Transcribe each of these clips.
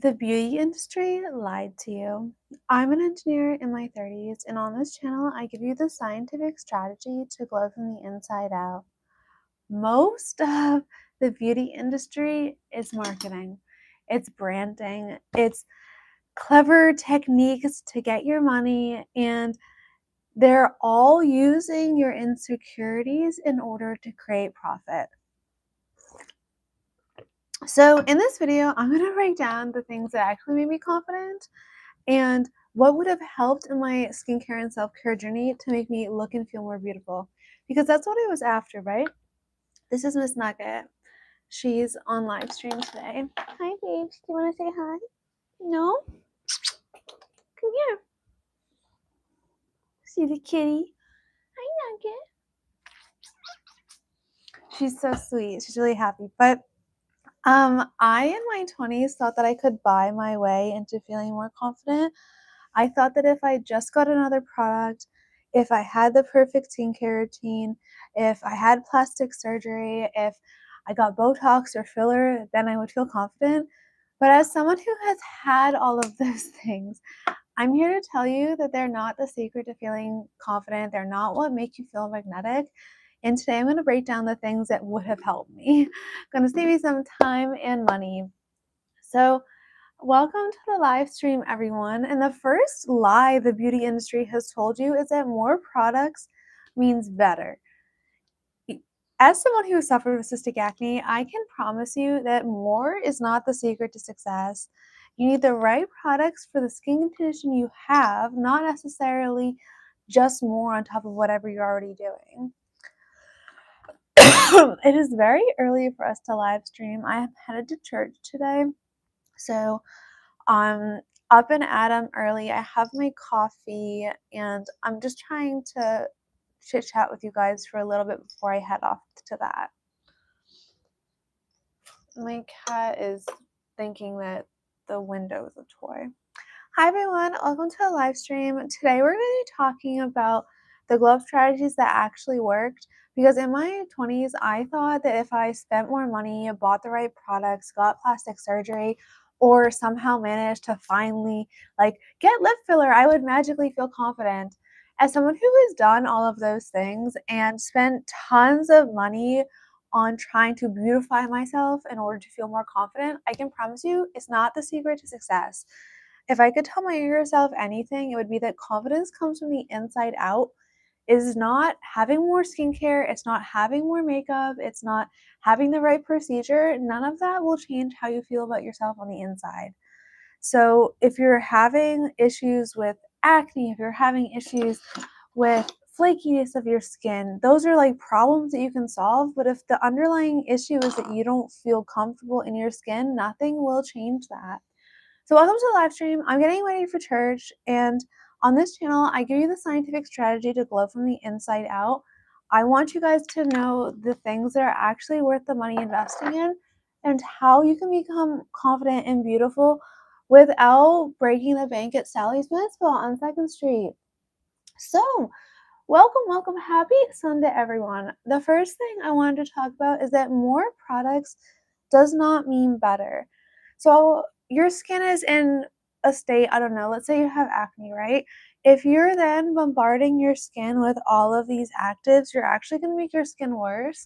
The beauty industry lied to you. I'm an engineer in my 30s, and on this channel, I give you the scientific strategy to glow from the inside out. Most of the beauty industry is marketing, it's branding, it's clever techniques to get your money, and they're all using your insecurities in order to create profit. So in this video, I'm going to break down the things that actually made me confident and what would have helped in my skincare and self-care journey to make me look and feel more beautiful. Because that's what I was after, right? This is Miss Nugget. She's on live stream today. Hi, babes. Do you want to say hi? No? Come here. See the kitty? Hi, Nugget. She's so sweet. She's really happy. But I in my 20s thought that I could buy my way into feeling more confident. I thought that if I just got another product, if I had the perfect skincare routine, if I had plastic surgery, if I got Botox or filler, then I would feel confident. But as someone who has had all of those things, I'm here to tell you that they're not the secret to feeling confident. They're not what make you feel magnetic. And today I'm going to break down the things that would have helped me. I'm going to save you some time and money. So, welcome to the live stream, everyone. And the first lie the beauty industry has told you is that more products means better. As someone who has suffered with cystic acne, I can promise you that more is not the secret to success. You need the right products for the skin condition you have, not necessarily just more on top of whatever you're already doing. It is very early for us to live stream. I am headed to church today. So up and at 'em early. I have my coffee, and I'm just trying to chit chat with you guys for a little bit before I head off to that. My cat is thinking that the window is a toy. Hi everyone, welcome to the live stream. Today we're going to be talking about the glow strategies that actually worked, because in my 20s I thought that if I spent more money, bought the right products, got plastic surgery, or somehow managed to finally get lip filler, I would magically feel confident. As someone who has done all of those things and spent tons of money on trying to beautify myself in order to feel more confident, I can promise you it's not the secret to success. If I could tell my younger self anything, it would be that confidence comes from the inside out. Is not having more skincare, it's not having more makeup, it's not having the right procedure. None of that will change how you feel about yourself on the inside. So if you're having issues with acne, if you're having issues with flakiness of your skin, those are problems that you can solve. But if the underlying issue is that you don't feel comfortable in your skin, nothing will change that. So welcome to the live stream. I'm getting ready for church, and on this channel, I give you the scientific strategy to glow from the inside out. I want you guys to know the things that are actually worth the money investing in and how you can become confident and beautiful without breaking the bank at Sally's Mitzvah on 2nd Street. So, welcome. Happy Sunday, everyone. The first thing I wanted to talk about is that more products does not mean better. So your skin is in a state, I don't know, let's say you have acne, right? If you're then bombarding your skin with all of these actives, you're actually going to make your skin worse.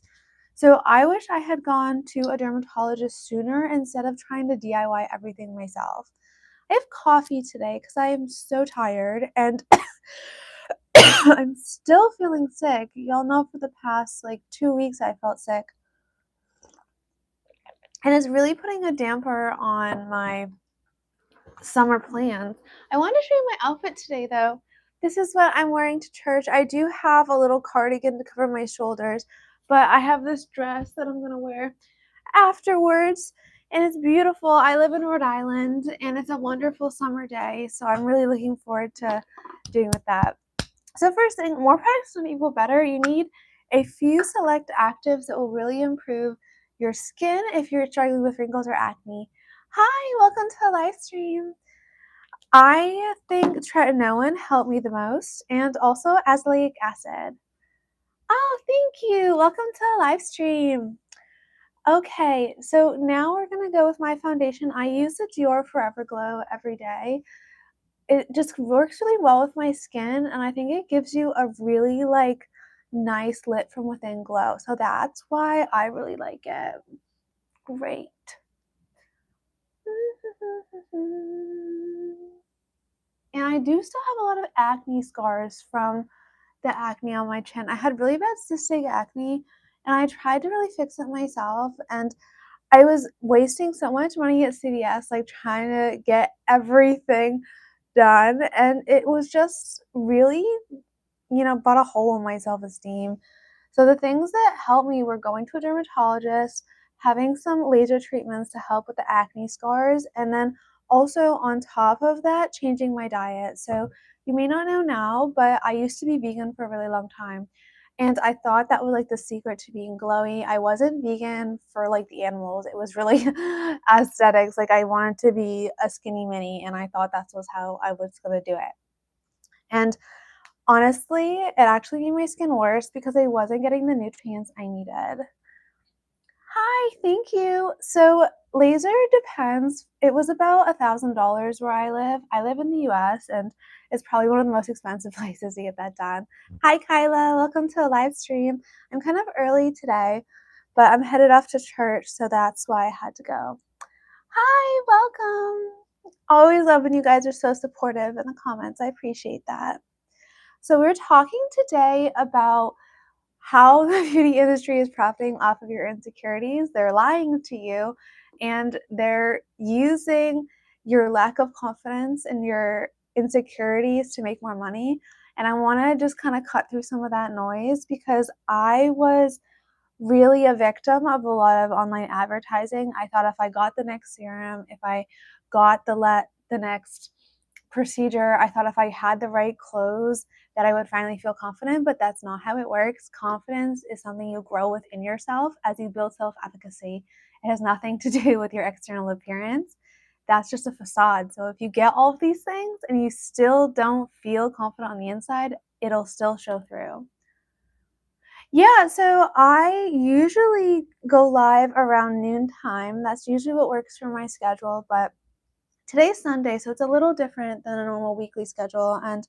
So I wish I had gone to a dermatologist sooner instead of trying to DIY everything myself. I have coffee today because I am so tired, and I'm still feeling sick. Y'all know for the past 2 weeks I felt sick. And it's really putting a damper on my summer plans. I wanted to show you my outfit today though. This is what I'm wearing to church. I do have a little cardigan to cover my shoulders, but I have this dress that I'm gonna wear afterwards, and it's beautiful. I live in Rhode Island and it's a wonderful summer day, so I'm really looking forward to doing with that. So first thing, more products will equal better. You need a few select actives that will really improve your skin if you're struggling with wrinkles or acne. Hi, welcome to the live stream. I think tretinoin helped me the most, and also azelaic acid. Oh, thank you. Welcome to the live stream. Okay, so now we're gonna go with my foundation. I use the Dior Forever Glow every day. It just works really well with my skin, and I think it gives you a really, like, nice lit from within glow, so that's why I really like it. Great. And I do still have a lot of acne scars from the acne on my chin. I had really bad cystic acne, and I tried to really fix it myself, and I was wasting so much money at CVS, like, trying to get everything done, and it was just really, brought a hole in my self-esteem. So the things that helped me were going to a dermatologist, having some laser treatments to help with the acne scars, and then also on top of that, changing my diet. So you may not know now, but I used to be vegan for a really long time. And I thought that was like the secret to being glowy. I wasn't vegan for like the animals. It was really aesthetics. Like I wanted to be a skinny mini, and I thought that was how I was gonna do it. And honestly, it actually made my skin worse because I wasn't getting the nutrients I needed. Hi, thank you. So, laser depends. It was about $1,000 where I live. I live in the US, and it's probably one of the most expensive places to get that done. Hi, Kyla. Welcome to a live stream. I'm kind of early today, but I'm headed off to church, so that's why I had to go. Hi, welcome. Always love when you guys are so supportive in the comments. I appreciate that. So, we're talking today about how the beauty industry is profiting off of your insecurities. They're lying to you, and they're using your lack of confidence and your insecurities to make more money. And I want to just kind of cut through some of that noise because I was really a victim of a lot of online advertising. I thought if I got the next serum, if I got the next procedure, I thought if I had the right clothes that I would finally feel confident, but that's not how it works. Confidence is something you grow within yourself as you build self-efficacy. It has nothing to do with your external appearance. That's just a facade. So if you get all of these things and you still don't feel confident on the inside, it'll still show through. Yeah, so I usually go live around noontime. That's usually what works for my schedule, but today's Sunday, so it's a little different than a normal weekly schedule, and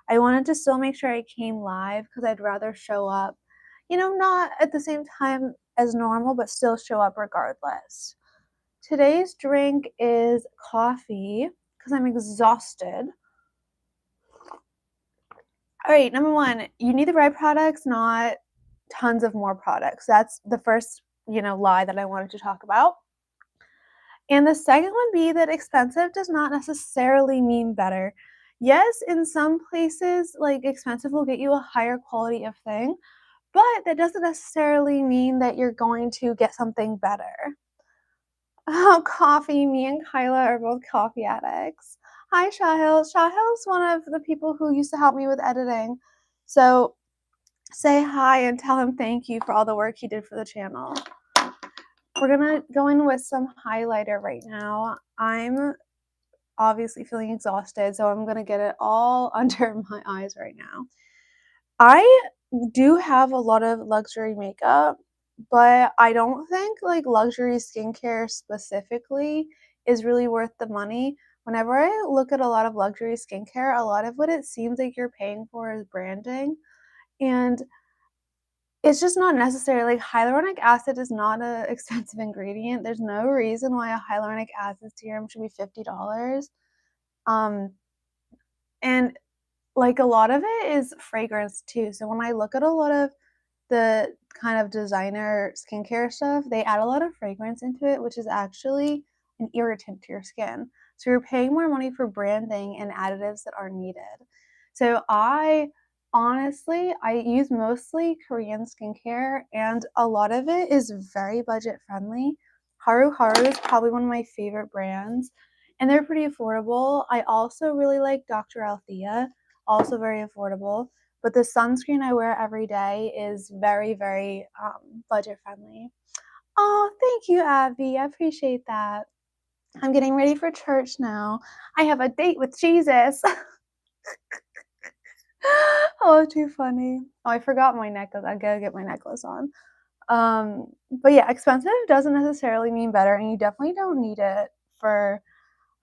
I wanted to still make sure I came live because I'd rather show up, not at the same time as normal, but still show up regardless. Today's drink is coffee because I'm exhausted. All right, number one, you need the right products, not tons of more products. That's the first, lie that I wanted to talk about. And the second would be that expensive does not necessarily mean better. Yes, in some places, like expensive will get you a higher quality of thing, but that doesn't necessarily mean that you're going to get something better. Oh, coffee. Me and Kyla are both coffee addicts. Hi, Shahil. Shahil's one of the people who used to help me with editing. So say hi and tell him thank you for all the work he did for the channel. We're gonna go in with some highlighter right now. I'm obviously feeling exhausted, so I'm gonna get it all under my eyes right now. I do have a lot of luxury makeup, but I don't think like luxury skincare specifically is really worth the money. Whenever I look at a lot of luxury skincare, a lot of what it seems like you're paying for is branding, and it's just not necessary. Like hyaluronic acid is not an expensive ingredient. There's no reason why a hyaluronic acid serum should be $50. Um, and like a lot of it is fragrance too. So when I look at a lot of the kind of designer skincare stuff, they add a lot of fragrance into it, which is actually an irritant to your skin. So you're paying more money for branding and additives that are needed. So I use mostly Korean skincare, and a lot of it is very budget friendly. Haru Haru is probably one of my favorite brands, and they're pretty affordable. I also really like Dr. Althea, also very affordable. But the sunscreen I wear every day is very, very budget friendly. Oh, thank you, Abby. I appreciate that. I'm getting ready for church now. I have a date with Jesus. Oh, too funny. Oh, I forgot my necklace. I gotta get my necklace on. But yeah, expensive doesn't necessarily mean better, and you definitely don't need it for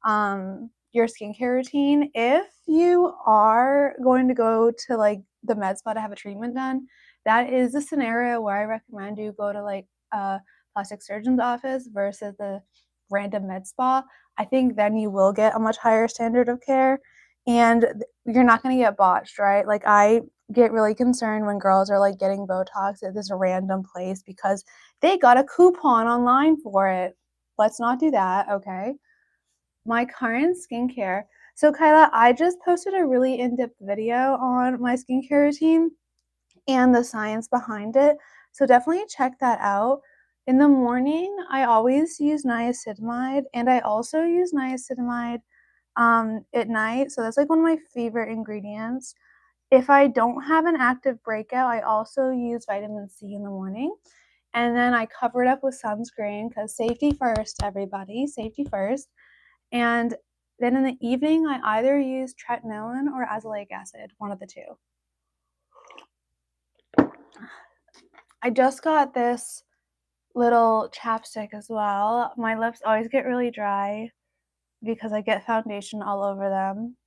your skincare routine. If you are going to go to like the med spa to have a treatment done, that is a scenario where I recommend you go to like a plastic surgeon's office versus the random med spa. I think then you will get a much higher standard of care, and you're not going to get botched, right? Like I get really concerned when girls are like getting Botox at this random place because they got a coupon online for it. Let's not do that, okay? My current skincare. So Kyla, I just posted a really in-depth video on my skincare routine and the science behind it. So definitely check that out. In the morning, I always use niacinamide, and I also use niacinamide at night. So that's like one of my favorite ingredients. If I don't have an active breakout, I also use vitamin C in the morning. And then I cover it up with sunscreen because safety first, everybody, safety first. And then in the evening, I either use tretinoin or azelaic acid, one of the two. I just got this little chapstick as well. My lips always get really dry because I get foundation all over them.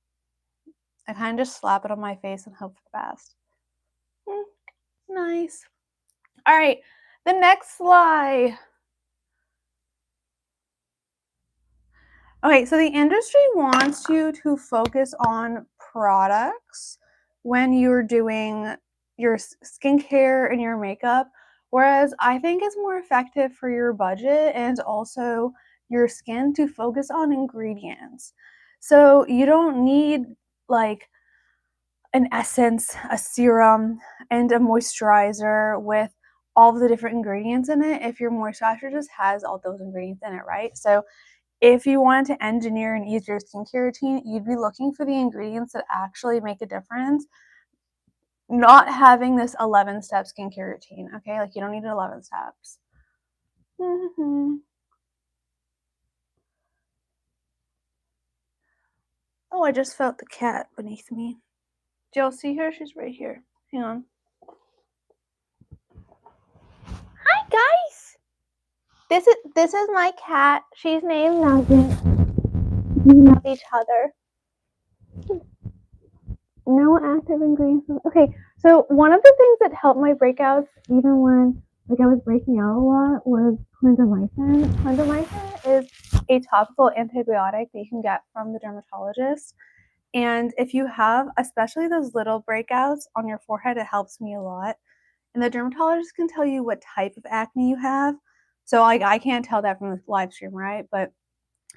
I kind of just slap it on my face and hope for the best. Nice. All right, the next slide. Okay, so the industry wants you to focus on products when you're doing your skincare and your makeup, whereas I think it's more effective for your budget and also your skin to focus on ingredients. So you don't need like an essence, a serum, and a moisturizer with all of the different ingredients in it if your moisturizer just has all those ingredients in it, right? So if you wanted to engineer an easier skincare routine, you'd be looking for the ingredients that actually make a difference, not having this 11-step skincare routine, okay? Like, you don't need 11 steps. Oh, I just felt the cat beneath me. Do y'all see her? She's right here. Hang on. Hi, guys! This is my cat. She's named Nugget. We love each other. No active ingredients. Okay, so one of the things that helped my breakouts, even when like I was breaking out a lot, was clindamycin. Clindamycin is a topical antibiotic that you can get from the dermatologist. And if you have, especially those little breakouts on your forehead, it helps me a lot. And the dermatologist can tell you what type of acne you have. So like I can't tell that from the live stream, right? But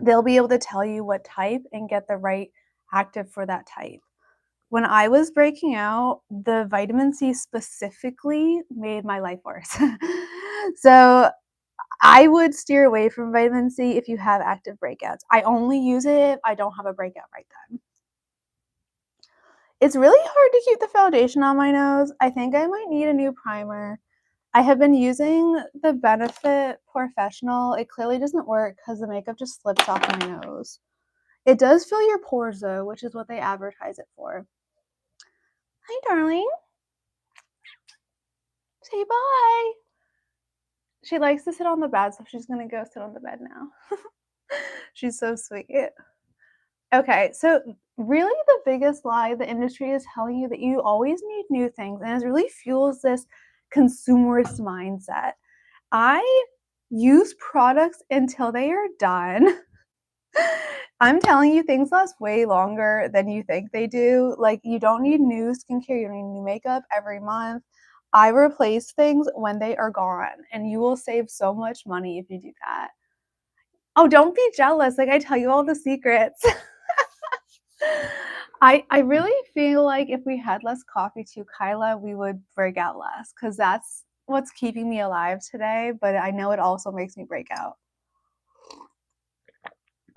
they'll be able to tell you what type and get the right active for that type. When I was breaking out, the vitamin C specifically made my life worse. So I would steer away from vitamin C if you have active breakouts. I only use it if I don't have a breakout right then. It's really hard to keep the foundation on my nose. I think I might need a new primer. I have been using the Benefit Professional. It clearly doesn't work because the makeup just slips off my nose. It does fill your pores though, which is what they advertise it for. Hi, darling. Say bye. She likes to sit on the bed, so she's gonna go sit on the bed now. She's so sweet. Okay, so really the biggest lie the industry is telling you that you always need new things, and it really fuels this consumerist mindset. I use products until they are done. I'm telling you, things last way longer than you think they do. Like, you don't need new skincare, you don't need new makeup every month. I replace things when they are gone, and you will save so much money if you do that. Oh, don't be jealous. Like, I tell you all the secrets. I really feel like if we had less coffee too, Kyla, we would break out less because that's what's keeping me alive today. But I know it also makes me break out.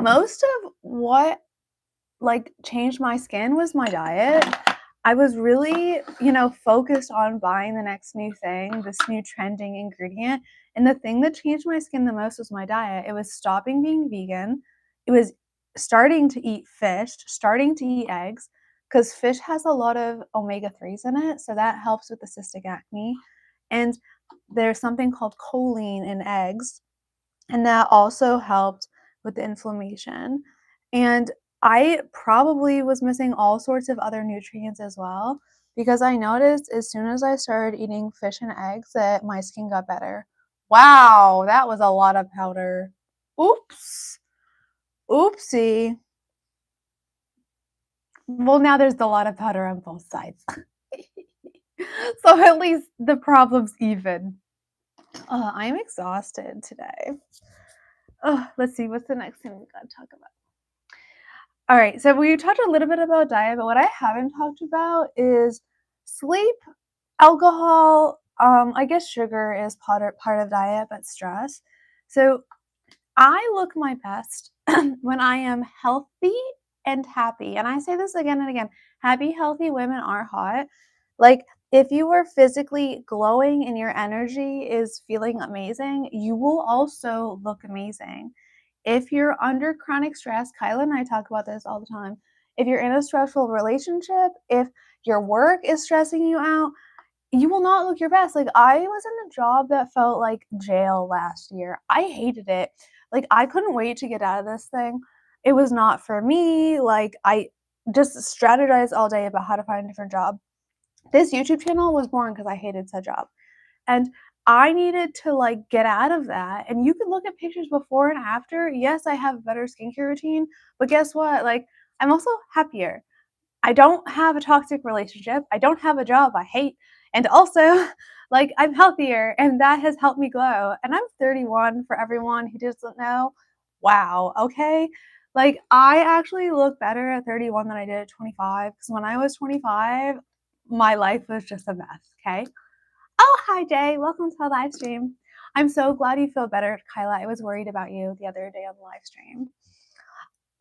Most of what like changed my skin was my diet. I was really, focused on buying the next new thing, this new trending ingredient. And the thing that changed my skin the most was my diet. It was stopping being vegan. It was starting to eat fish, starting to eat eggs, because fish has a lot of omega 3s in it. So that helps with the cystic acne. And there's something called choline in eggs, and that also helped with the inflammation. And I probably was missing all sorts of other nutrients as well because I noticed as soon as I started eating fish and eggs that my skin got better. Wow, that was a lot of powder. Oops. Oopsie. Well, now there's a lot of powder on both sides. So at least the problem's even. I'm exhausted today. Let's see, what's the next thing we gotta talk about? All right, so we talked a little bit about diet, but what I haven't talked about is sleep, alcohol, I guess sugar is part of diet, but stress. So I look my best when I am healthy and happy. And I say this again and again, happy, healthy women are hot. Like, if you are physically glowing and your energy is feeling amazing, you will also look amazing. If you're under chronic stress, Kyla and I talk about this all the time. If you're in a stressful relationship, if your work is stressing you out, you will not look your best. Like, I was in a job that felt like jail last year. I hated it. Like, I couldn't wait to get out of this thing. It was not for me. Like, I just strategized all day about how to find a different job. This YouTube channel was born because I hated said job. And I needed to like get out of that. And you can look at pictures before and after. Yes, I have a better skincare routine, but guess what? Like, I'm also happier. I don't have a toxic relationship. I don't have a job I hate. And also, like, I'm healthier and that has helped me glow. And I'm 31 for everyone who doesn't know. Wow, okay? Like, I actually look better at 31 than I did at 25 because when I was 25, my life was just a mess, okay? Oh, hi, Jay. Welcome to the live stream. I'm so glad you feel better, Kyla. I was worried about you the other day on the live stream.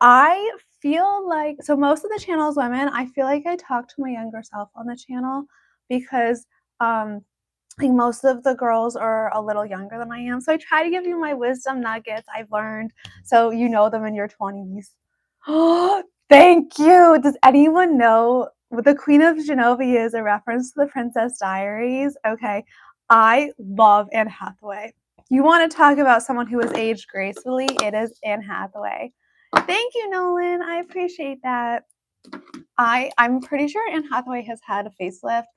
I feel like so most of the channel's women, I feel like I talk to my younger self on the channel because I think most of the girls are a little younger than I am. So I try to give you my wisdom nuggets I've learned so you know them in your 20s. Oh, thank you. Does anyone know what the Queen of Genovia is a reference to the Princess Diaries? Okay. I love Anne Hathaway. You want to talk about someone who has aged gracefully? It is Anne Hathaway. Thank you, Nolan. I appreciate that. I'm pretty sure Anne Hathaway has had a facelift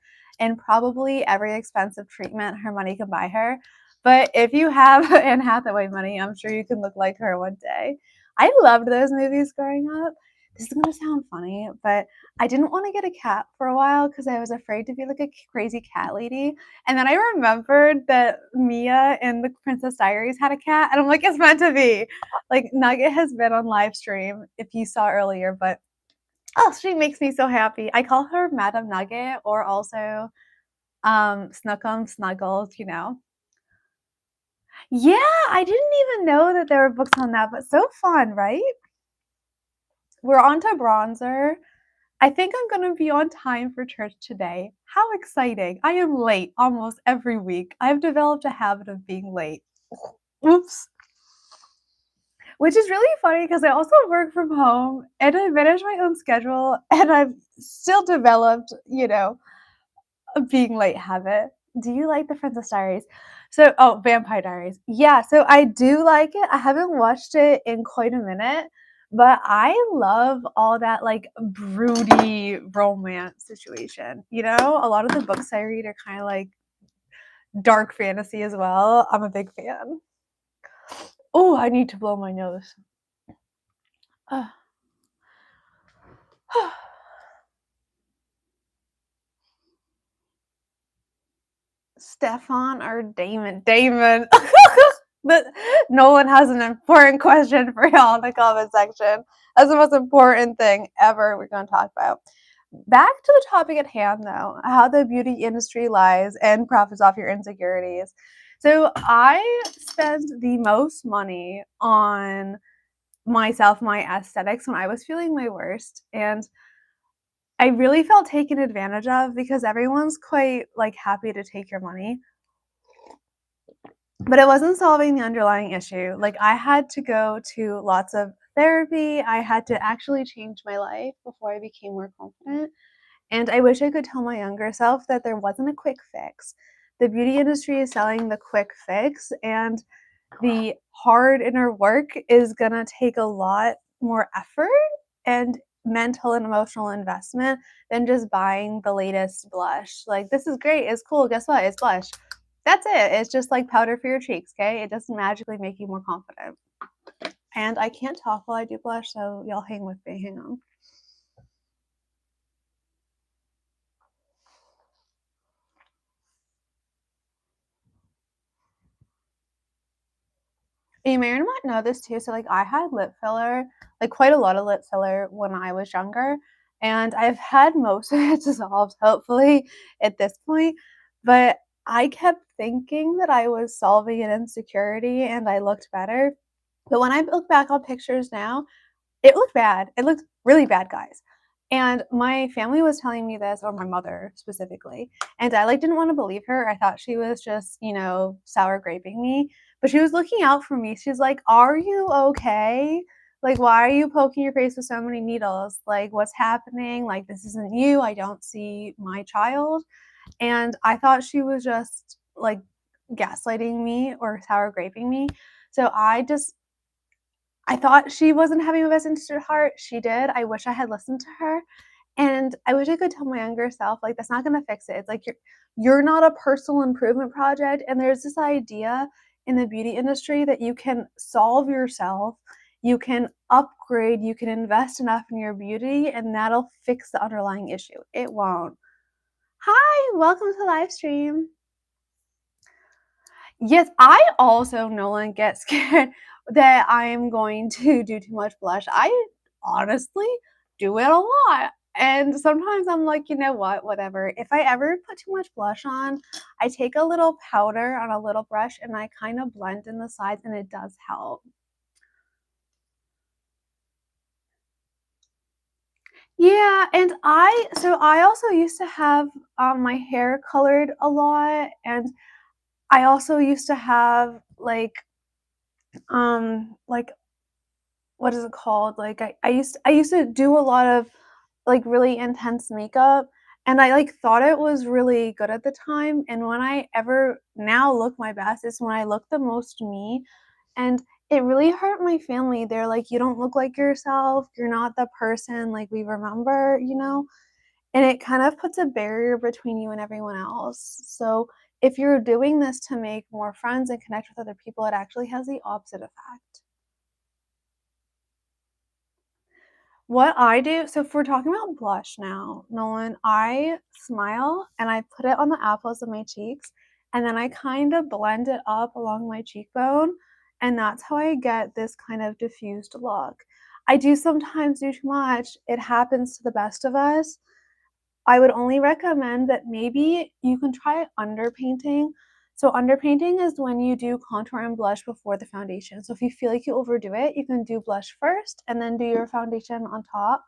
and probably every expensive treatment her money can buy her. But if you have Anne Hathaway money, I'm sure you can look like her one day. I loved those movies growing up. This is going to sound funny, but I didn't want to get a cat for a while because I was afraid to be like a crazy cat lady. And then I remembered that Mia in the Princess Diaries had a cat, and I'm like, it's meant to be. Like, Nugget has been on live stream if you saw earlier, but oh, she makes me so happy. I call her Madam Nugget or also Snookum Snuggles, you know. Yeah, I didn't even know that there were books on that, but so fun, right? We're on to bronzer. I think I'm going to be on time for church today. How exciting. I am late almost every week. I've developed a habit of being late. Oops. Which is really funny because I also work from home and I manage my own schedule and I've still developed, you know, a being late habit. Do you like the Princess Diaries? So, oh, Vampire Diaries. Yeah, so I do like it. I haven't watched it in quite a minute, but I love all that like broody romance situation. You know, a lot of the books I read are kind of like dark fantasy as well. I'm a big fan. Oh, I need to blow my nose. Uh. Stefan or Damon? Damon. But Nolan has an important question for y'all in the comment section. That's the most important thing ever we're going to talk about. Back to the topic at hand, though, how the beauty industry lies and profits off your insecurities. So I spent the most money on myself, my aesthetics, when I was feeling my worst. And I really felt taken advantage of because everyone's quite like happy to take your money. But it wasn't solving the underlying issue. Like, I had to go to lots of therapy. I had to actually change my life before I became more confident. And I wish I could tell my younger self that there wasn't a quick fix the beauty industry is selling the quick fix, and the hard inner work is gonna take a lot more effort and mental and emotional investment than just buying the latest blush. Like, this is great, it's cool, guess what? It's blush. That's it. It's just like powder for your cheeks, okay? It doesn't magically make you more confident. And I can't talk while I do blush, so y'all hang with me. Hang on. You may or may not know this too. So, like, I had lip filler, like quite a lot of lip filler when I was younger, and I've had most of it dissolved, hopefully, at this point. But I kept thinking that I was solving an insecurity and I looked better. But when I look back on pictures now, it looked bad. It looked really bad, guys. And my family was telling me this, or my mother specifically, and I, like, didn't wanna believe her. I thought she was just, sour graping me, but she was looking out for me. She's like, "Are you okay? Like, why are you poking your face with so many needles? Like, what's happening? Like, this isn't you. I don't see my child." And I thought she was just, like, gaslighting me or sour graping me. So I thought she wasn't having my best interest at heart. She did. I wish I had listened to her, and I wish I could tell my younger self, like, "That's not gonna fix it." It's like you're not a personal improvement project, and there's this idea in the beauty industry that you can solve yourself, you can upgrade, you can invest enough in your beauty, and that'll fix the underlying issue. It won't. Hi, welcome to the live stream. Yes, I also, Nolan, get scared that I am going to do too much blush. I honestly do it a lot. And sometimes I'm like, you know what, whatever. If I ever put too much blush on, I take a little powder on a little brush and I kind of blend in the sides, and it does help. Yeah, and I also used to have my hair colored a lot, and I also used to have like what is it called? Like, I used to do a lot of, like, really intense makeup, and I, like, thought it was really good at the time, and when I ever now look my best is when I look the most me, and it really hurt my family. They're like, "You don't look like yourself, you're not the person, like, we remember," you know? And it kind of puts a barrier between you and everyone else. So, if you're doing this to make more friends and connect with other people, it actually has the opposite effect. What I do, so if we're talking about blush now, Nolan, I smile and I put it on the apples of my cheeks, and then I kind of blend it up along my cheekbone, and that's how I get this kind of diffused look. I do sometimes do too much. It happens to the best of us. I would only recommend that maybe you can try underpainting. So underpainting is when you do contour and blush before the foundation. So if you feel like you overdo it, you can do blush first and then do your foundation on top.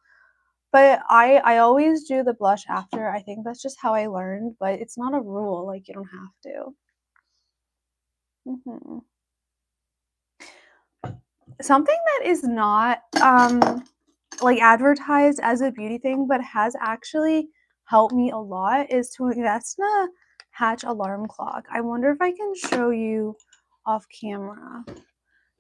But I always do the blush after. I think that's just how I learned, but it's not a rule, like, you don't have to. Mhm. Something that is not, like, advertised as a beauty thing, but has actually helped me a lot is to invest in a Hatch alarm clock. I wonder if I can show you off camera.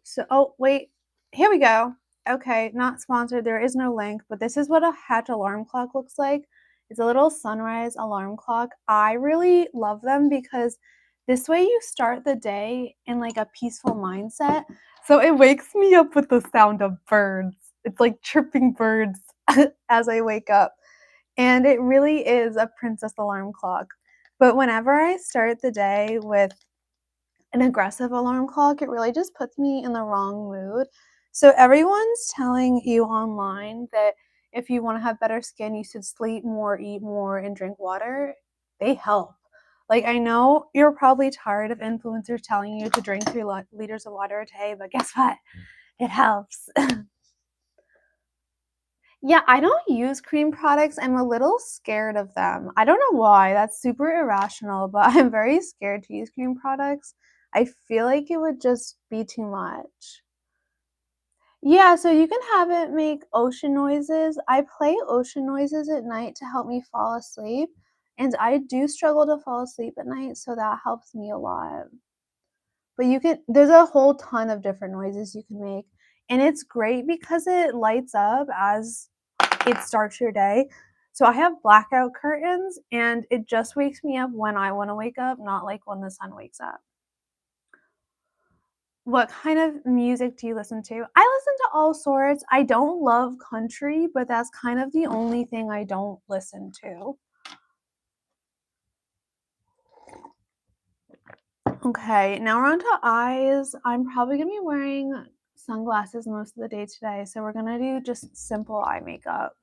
So, oh, wait, here we go. Okay, not sponsored. There is no link, but this is what a Hatch alarm clock looks like. It's a little sunrise alarm clock. I really love them because this way you start the day in, like, a peaceful mindset. So it wakes me up with the sound of birds. It's like chirping birds as I wake up. And it really is a princess alarm clock. But whenever I start the day with an aggressive alarm clock, it really just puts me in the wrong mood. So everyone's telling you online that if you want to have better skin, you should sleep more, eat more, and drink water. They help. Like, I know you're probably tired of influencers telling you to drink 3 liters of water a day, but guess what? It helps. Yeah, I don't use cream products. I'm a little scared of them. I don't know why. That's super irrational, but I'm very scared to use cream products. I feel like it would just be too much. Yeah, so you can have it make ocean noises. I play ocean noises at night to help me fall asleep, and I do struggle to fall asleep at night, so that helps me a lot. But there's a whole ton of different noises you can make, and it's great because it lights up as it starts your day. So I have blackout curtains, and it just wakes me up when I wanna wake up, not, like, when the sun wakes up. What kind of music do you listen to? I listen to all sorts. I don't love country, but that's kind of the only thing I don't listen to. Okay, now we're on to eyes. I'm probably gonna be wearing sunglasses most of the day today, so we're gonna do just simple eye makeup.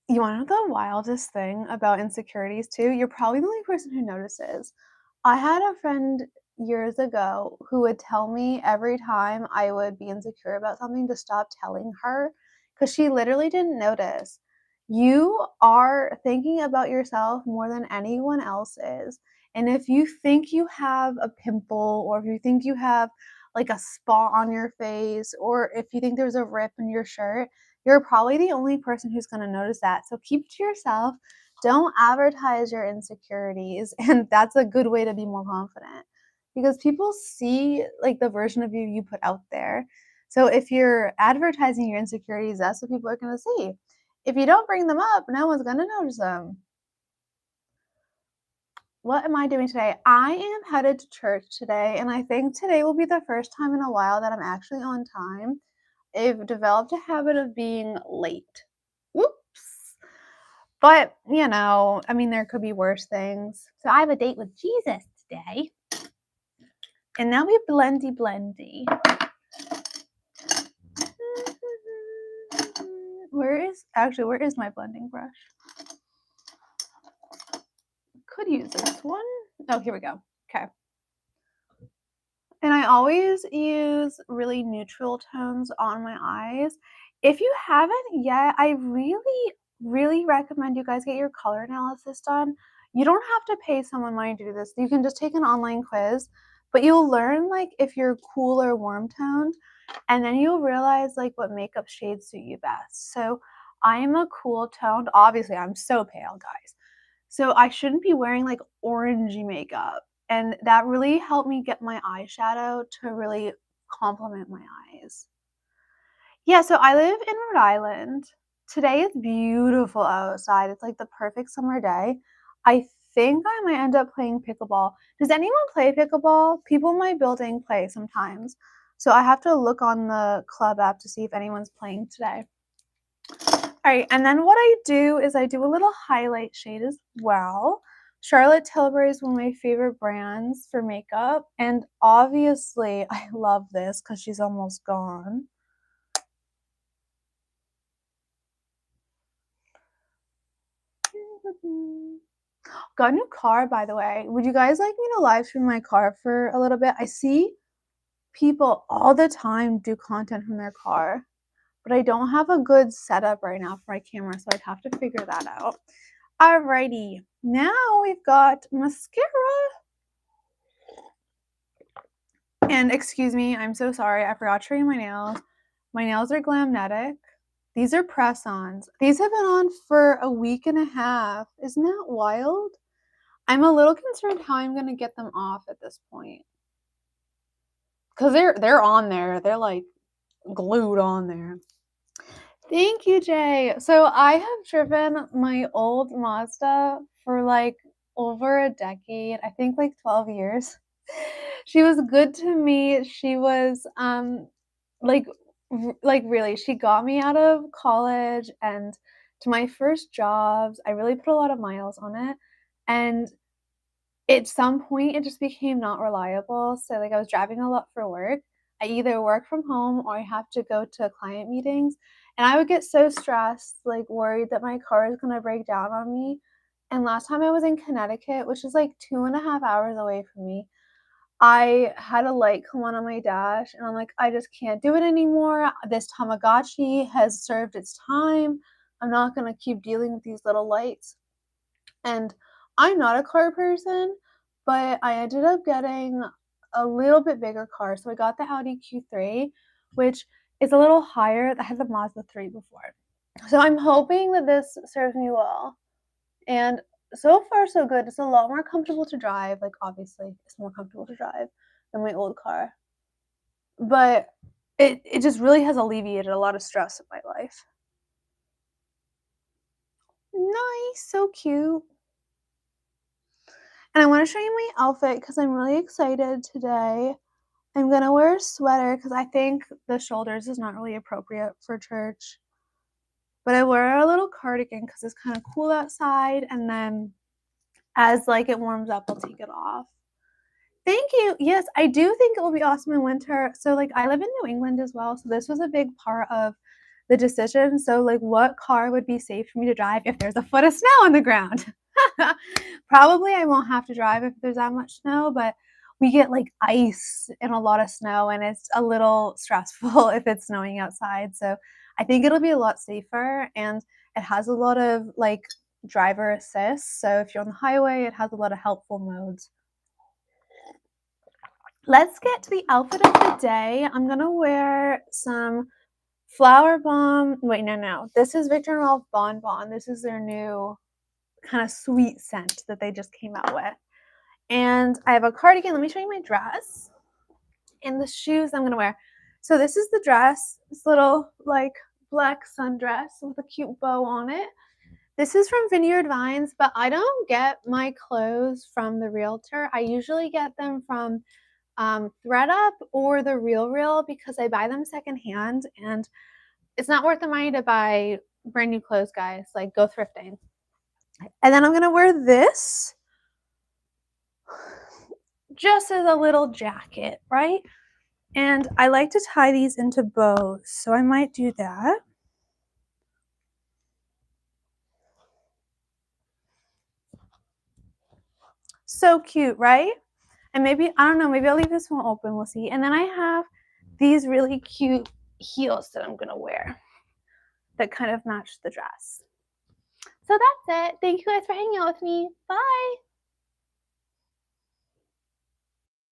You wanna know the wildest thing about insecurities too? You're probably the only person who notices. I had a friend years ago who would tell me every time I would be insecure about something to stop telling her because she literally didn't notice. You are thinking about yourself more than anyone else is. And if you think you have a pimple, or if you think you have like a spot on your face, or if you think there's a rip in your shirt, you're probably the only person who's gonna notice that. So keep it to yourself. Don't advertise your insecurities, and that's a good way to be more confident because people see like the version of you you put out there. So if you're advertising your insecurities, that's what people are gonna see. If you don't bring them up, no one's gonna notice them. What am I doing today? I am headed to church today, and I think today will be the first time in a while that I'm actually on time. I've developed a habit of being late. Whoops. But, I mean, there could be worse things. So I have a date with Jesus today. And now we blendy blendy. Where is my blending brush? Could use this one. Oh, here we go. Okay. And I always use really neutral tones on my eyes. If you haven't yet, I really, really recommend you guys get your color analysis done. You don't have to pay someone money to do this. You can just take an online quiz, but you'll learn like if you're cool or warm toned, and then you'll realize like what makeup shades suit you best. So I'm a cool toned. Obviously, I'm so pale, guys. So I shouldn't be wearing like orangey makeup. And that really helped me get my eyeshadow to really complement my eyes. Yeah, so I live in Rhode Island. Today is beautiful outside. It's like the perfect summer day. I think I might end up playing pickleball. Does anyone play pickleball? People in my building play sometimes. So I have to look on the club app to see if anyone's playing today. Alright, and then what I do is I do a little highlight shade as well. Charlotte Tilbury is one of my favorite brands for makeup, and obviously I love this because she's almost gone. Got a new car, by the way. Would you guys like me to live stream my car for a little bit? I see people all the time do content from their car, but I don't have a good setup right now for my camera, so I'd have to figure that out. Alrighty, now we've got mascara. And excuse me, I'm so sorry, I forgot to show you my nails. My nails are Glamnetic. These are press-ons. These have been on for a week and a half. Isn't that wild? I'm a little concerned how I'm gonna get them off at this point. Cause they're on there. They're like glued on there. Thank you, Jay. So I have driven my old Mazda for like over a decade. I think like 12 years. She was good to me. She was like like really, she got me out of college and to my first jobs. I really put a lot of miles on it. And at some point, it just became not reliable, so, like, I was driving a lot for work. I either work from home or I have to go to client meetings, and I would get so stressed, like, worried that my car is gonna break down on me, and last time I was in Connecticut, which is, like, 2.5 hours away from me, I had a light come on my dash, and I'm like, "I just can't do it anymore. This Tamagotchi has served its time. I'm not gonna keep dealing with these little lights." And I'm not a car person, but I ended up getting a little bit bigger car. So I got the Audi Q3, which It's a little higher. I had the Mazda 3 before. So I'm hoping that this serves me well. And so far so good. It's a lot more comfortable to drive. Like, obviously, it's more comfortable to drive than my old car. But it just really has alleviated a lot of stress in my life. Nice, so cute. And I wanna show you my outfit because I'm really excited today. I'm gonna wear a sweater because I think the shoulders is not really appropriate for church. But I wear a little cardigan because it's kinda cool outside, and then as, like, it warms up, I'll take it off. Thank you. Yes, I do think it will be awesome in winter. So, like, I live in New England as well, so this was a big part of the decision. So, like, what car would be safe for me to drive if there's a foot of snow on the ground? Probably I won't have to drive if there's that much snow, but we get, like, ice and a lot of snow, and it's a little stressful if it's snowing outside. So, I think it'll be a lot safer, and it has a lot of, like, driver assist. So, if you're on the highway, it has a lot of helpful modes. Let's get to the outfit of the day. I'm gonna wear some Flower Bomb. Wait, no. This is Victor & Rolf Bon Bon. This is their new kind of sweet scent that they just came out with. And I have a cardigan. Let me show you my dress and the shoes I'm gonna wear. So this is the dress, this little like black sundress with a cute bow on it. This is from Vineyard Vines, but I don't get my clothes from the realtor. I usually get them from ThredUp or the Real because I buy them secondhand, and it's not worth the money to buy brand new clothes, guys. Like, go thrifting. And then I'm gonna wear this just as a little jacket, right? And I like to tie these into bows, so I might do that. So cute, right? And maybe, I don't know, maybe I'll leave this one open, we'll see. And then I have these really cute heels that I'm gonna wear that kind of match the dress. So that's it. Thank you guys for hanging out with me. Bye.